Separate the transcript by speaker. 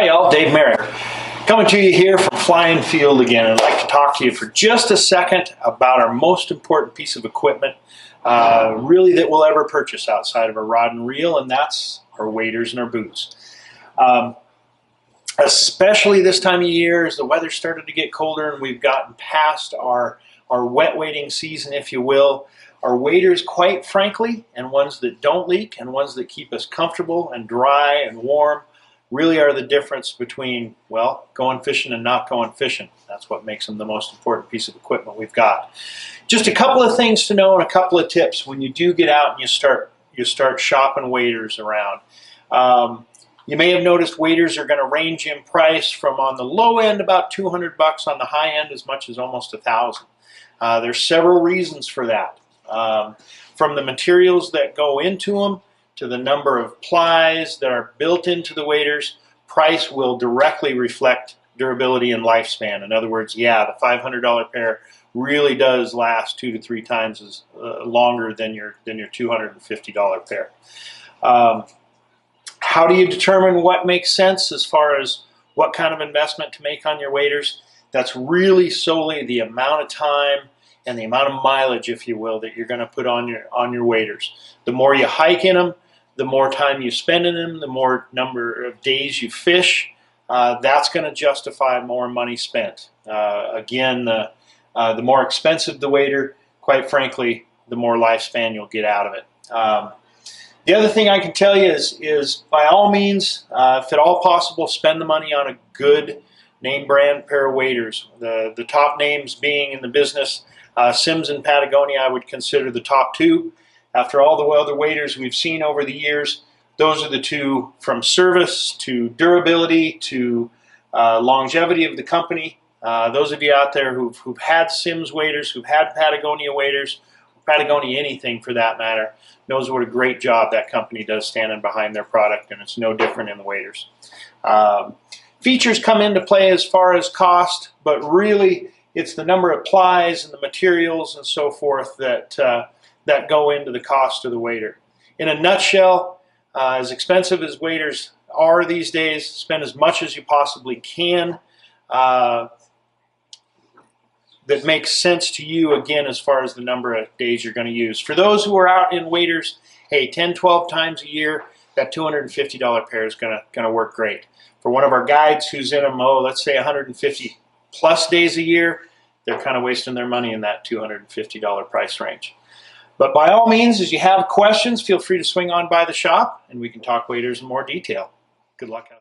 Speaker 1: Hi y'all, Dave Merrick. Coming to you here from Flying Field again. I'd like to talk to you for just a second about our most important piece of equipment really that we'll ever purchase outside of a rod and reel, and that's our waders and our boots. Especially this time of year as the weather started to get colder and we've gotten past our wet wading season, if you will. Our waders, quite frankly, and ones that don't leak and ones that keep us comfortable and dry and warm, really are the difference between, well, going fishing and not going fishing. That's what makes them the most important piece of equipment we've got. Just a couple of things to know and a couple of tips when you do get out and you start shopping waders around. You may have noticed waders are going to range in price from on the low end about $200, on the high end as much as almost $1,000. There's several reasons for that. From the materials that go into them to the number of plies that are built into the waders, price will directly reflect durability and lifespan. In other words, yeah, the $500 pair really does last 2 to 3 times as longer than your $250 pair. How do you determine what makes sense as far as what kind of investment to make on your waders? That's really solely the amount of time and the amount of mileage, if you will, that you're going to put on your waders. The more you hike in them, the more time you spend in them, the more number of days you fish, that's going to justify more money spent. Again, the more expensive the wader, quite frankly, the more lifespan you'll get out of it. The other thing I can tell you is by all means, if at all possible, spend the money on a good name brand pair of waders. The top names being in the business, Simms and Patagonia I would consider the top two. After all the other waders we've seen over the years, those are the two from service to durability to longevity of the company. Those of you out there who've had Simms waders, who've had Patagonia waders, Patagonia anything for that matter, knows what a great job that company does standing behind their product, and it's no different in the waders. Features come into play as far as cost, but really it's the number of plies and the materials and so forth that go into the cost of the wader. In a nutshell, as expensive as waders are these days, spend as much as you possibly can that makes sense to you, again, as far as the number of days you're going to use. For those who are out in waders, hey, 10, 12 times a year, that $250 pair is going to work great. For one of our guides who's in them, let's say 150 plus days a year, they're kind of wasting their money in that $250 price range. But by all means, as you have questions, feel free to swing on by the shop and we can talk waders in more detail. Good luck out there.